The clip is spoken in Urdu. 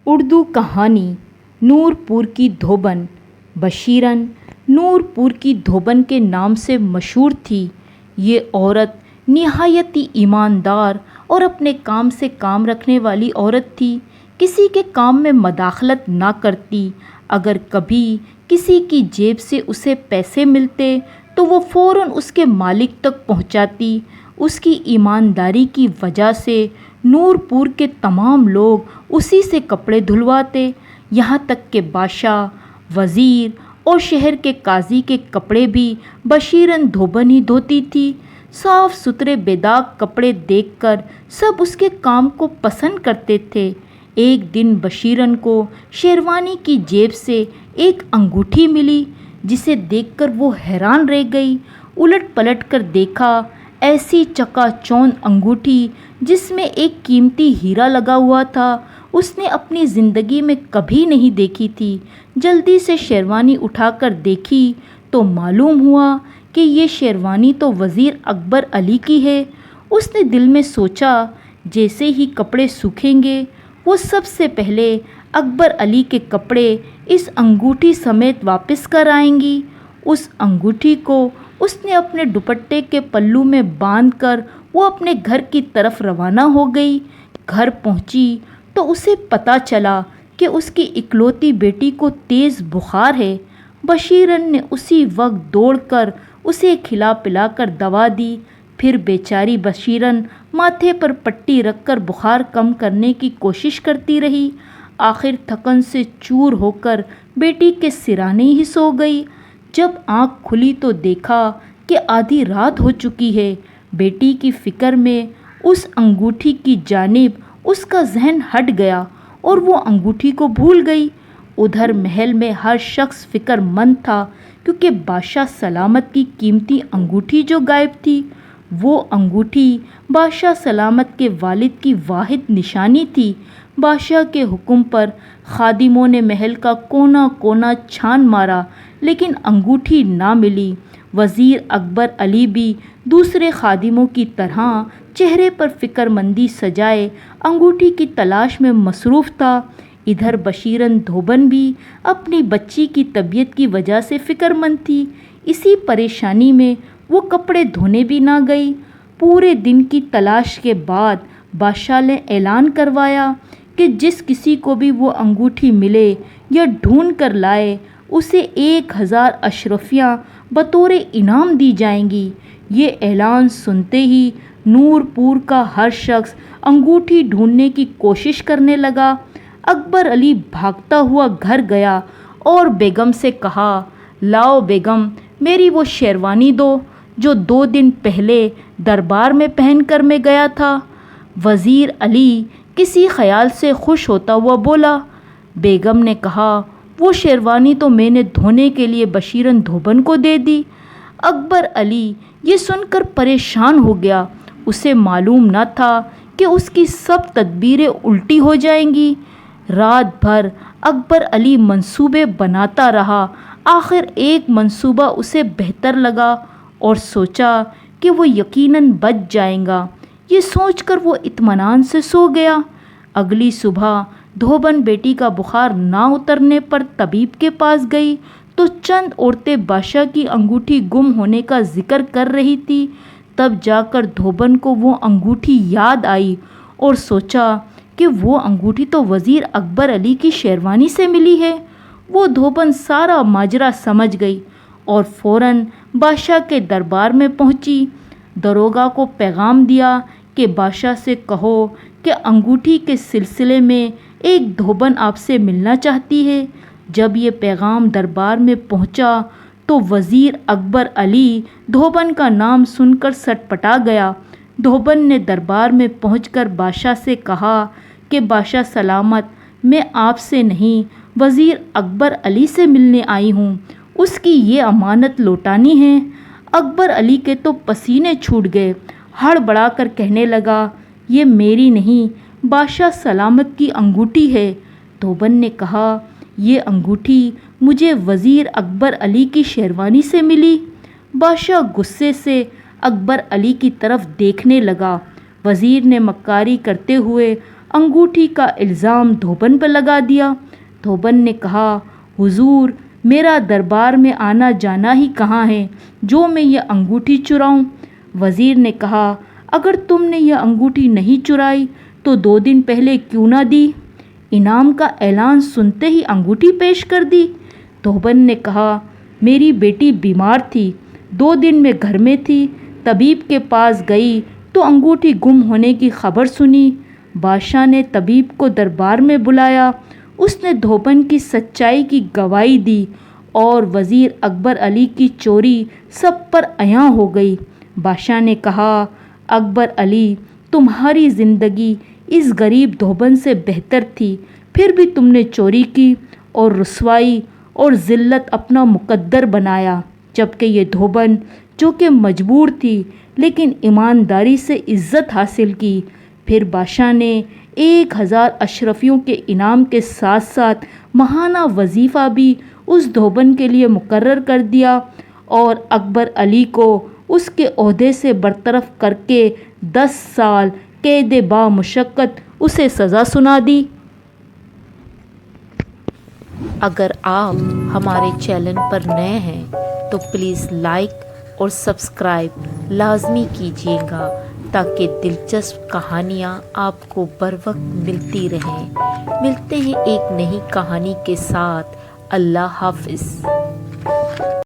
اردو کہانی نورپور کی دھوبن۔ بشیرن نورپور کی دھوبن کے نام سے مشہور تھی۔ یہ عورت نہایت ہی ایماندار اور اپنے کام سے کام رکھنے والی عورت تھی۔ کسی کے کام میں مداخلت نہ کرتی۔ اگر کبھی کسی کی جیب سے اسے پیسے ملتے تو وہ فوراً اس کے مالک تک پہنچاتی۔ اس کی ایمانداری کی وجہ سے نورپور کے تمام لوگ اسی سے کپڑے دھلواتے، یہاں تک کہ بادشاہ، وزیر اور شہر کے قاضی کے کپڑے بھی بشیرن دھوبن ہی دھوتی تھی۔ صاف ستھرے بے داغ کپڑے دیکھ کر سب اس کے کام کو پسند کرتے تھے۔ ایک دن بشیرن کو شیروانی کی جیب سے ایک انگوٹھی ملی، جسے دیکھ کر وہ حیران رہ گئی۔ الٹ پلٹ کر دیکھا، ایسی چکا چوند انگوٹھی جس میں ایک قیمتی ہیرا لگا ہوا تھا، اس نے اپنی زندگی میں کبھی نہیں دیکھی تھی۔ جلدی سے شیروانی اٹھا کر دیکھی تو معلوم ہوا کہ یہ شیروانی تو وزیر اکبر علی کی ہے۔ اس نے دل میں سوچا، جیسے ہی کپڑے سوکھیں گے وہ سب سے پہلے اکبر علی کے کپڑے اس انگوٹھی سمیت واپس کر آئیں گی۔ اس انگوٹھی کو اس نے اپنے دوپٹے کے پلو میں باندھ کر وہ اپنے گھر کی طرف روانہ ہو گئی۔ گھر پہنچی تو اسے پتہ چلا کہ اس کی اکلوتی بیٹی کو تیز بخار ہے۔ بشیرن نے اسی وقت دوڑ کر اسے کھلا پلا کر دوا دی۔ پھر بیچاری بشیرن ماتھے پر پٹی رکھ کر بخار کم کرنے کی کوشش کرتی رہی۔ آخر تھکن سے چور ہو کر بیٹی کے سرانے ہی سو گئی۔ جب آنکھ کھلی تو دیکھا کہ آدھی رات ہو چکی ہے۔ بیٹی کی فکر میں اس انگوٹھی کی جانب اس کا ذہن ہٹ گیا اور وہ انگوٹھی کو بھول گئی۔ ادھر محل میں ہر شخص فکر مند تھا، کیونکہ بادشاہ سلامت کی قیمتی انگوٹھی جو غائب تھی، وہ انگوٹھی بادشاہ سلامت کے والد کی واحد نشانی تھی۔ بادشاہ کے حکم پر خادموں نے محل کا کونا کونا چھان مارا، لیکن انگوٹھی نہ ملی۔ وزیر اکبر علی بھی دوسرے خادموں کی طرح چہرے پر فکر مندی سجائے انگوٹھی کی تلاش میں مصروف تھا۔ ادھر بشیرن دھوبن بھی اپنی بچی کی طبیعت کی وجہ سے فکر مند تھی۔ اسی پریشانی میں وہ کپڑے دھونے بھی نہ گئی۔ پورے دن کی تلاش کے بعد بادشاہ نے اعلان کروایا کہ جس کسی کو بھی وہ انگوٹھی ملے یا ڈھونڈ کر لائے، اسے 1000 اشرفیاں بطور انعام دی جائیں گی۔ یہ اعلان سنتے ہی نورپور کا ہر شخص انگوٹھی ڈھونڈنے کی کوشش کرنے لگا۔ اکبر علی بھاگتا ہوا گھر گیا اور بیگم سے کہا، لاؤ بیگم، میری وہ شیروانی دو جو 2 دن پہلے دربار میں پہن کر میں گیا تھا۔ وزیر علی کسی خیال سے خوش ہوتا ہوا بولا۔ بیگم نے کہا، وہ شیروانی تو میں نے دھونے کے لیے بشیرن دھوبن کو دے دی۔ اکبر علی یہ سن کر پریشان ہو گیا۔ اسے معلوم نہ تھا کہ اس کی سب تدبیریں الٹی ہو جائیں گی۔ رات بھر اکبر علی منصوبے بناتا رہا۔ آخر ایک منصوبہ اسے بہتر لگا اور سوچا کہ وہ یقیناً بچ جائے گا۔ یہ سوچ کر وہ اطمینان سے سو گیا۔ اگلی صبح دھوبن بیٹی کا بخار نہ اترنے پر طبیب کے پاس گئی تو چند عورتیں بادشاہ کی انگوٹھی گم ہونے کا ذکر کر رہی تھی۔ تب جا کر دھوبن کو وہ انگوٹھی یاد آئی اور سوچا کہ وہ انگوٹھی تو وزیر اکبر علی کی شیروانی سے ملی ہے۔ وہ دھوبن سارا ماجرا سمجھ گئی اور فوراً بادشاہ کے دربار میں پہنچی۔ داروغہ کو پیغام دیا کہ بادشاہ سے کہو کہ انگوٹھی کے سلسلے میں ایک دھوبن آپ سے ملنا چاہتی ہے۔ جب یہ پیغام دربار میں پہنچا تو وزیر اکبر علی دھوبن کا نام سن کر سٹپٹا گیا۔ دھوبن نے دربار میں پہنچ کر بادشاہ سے کہا کہ بادشاہ سلامت، میں آپ سے نہیں، وزیر اکبر علی سے ملنے آئی ہوں، اس کی یہ امانت لوٹانی ہے۔ اکبر علی کے تو پسینے چھوٹ گئے، ہڑبڑا کر کہنے لگا، یہ میری نہیں، بادشاہ سلامت کی انگوٹھی ہے۔ دھوبن نے کہا، یہ انگوٹھی مجھے وزیر اکبر علی کی شیروانی سے ملی۔ بادشاہ غصے سے اکبر علی کی طرف دیکھنے لگا۔ وزیر نے مکاری کرتے ہوئے انگوٹھی کا الزام دھوبن پر لگا دیا۔ دھوبن نے کہا، حضور، میرا دربار میں آنا جانا ہی کہاں ہے جو میں یہ انگوٹھی چراؤں؟ وزیر نے کہا، اگر تم نے یہ انگوٹھی نہیں چرائی تو 2 دن پہلے کیوں نہ دی؟ انعام کا اعلان سنتے ہی انگوٹھی پیش کر دی۔ دھوبن نے کہا، میری بیٹی بیمار تھی، 2 دن میں گھر میں تھی، طبیب کے پاس گئی تو انگوٹھی گم ہونے کی خبر سنی۔ بادشاہ نے طبیب کو دربار میں بلایا، اس نے دھوبن کی سچائی کی گواہی دی اور وزیر اکبر علی کی چوری سب پر عیاں ہو گئی۔ بادشاہ نے کہا، اکبر علی، تمہاری زندگی اس غریب دھوبن سے بہتر تھی، پھر بھی تم نے چوری کی اور رسوائی اور ذلت اپنا مقدر بنایا، جبکہ یہ دھوبن جو کہ مجبور تھی لیکن ایمانداری سے عزت حاصل کی۔ پھر بادشاہ نے 1000 اشرفیوں کے انعام کے ساتھ ساتھ ماہانہ وظیفہ بھی اس دھوبن کے لیے مقرر کر دیا اور اکبر علی کو اس کے عہدے سے برطرف کر کے 10 سال قید بامشقت اسے سزا سنا دی۔ اگر آپ ہمارے چینل پر نئے ہیں تو پلیز لائک اور سبسکرائب لازمی کیجیے گا تاکہ دلچسپ کہانیاں آپ کو بر وقت ملتی رہیں۔ ملتے ہیں ایک نئی کہانی کے ساتھ۔ اللہ حافظ۔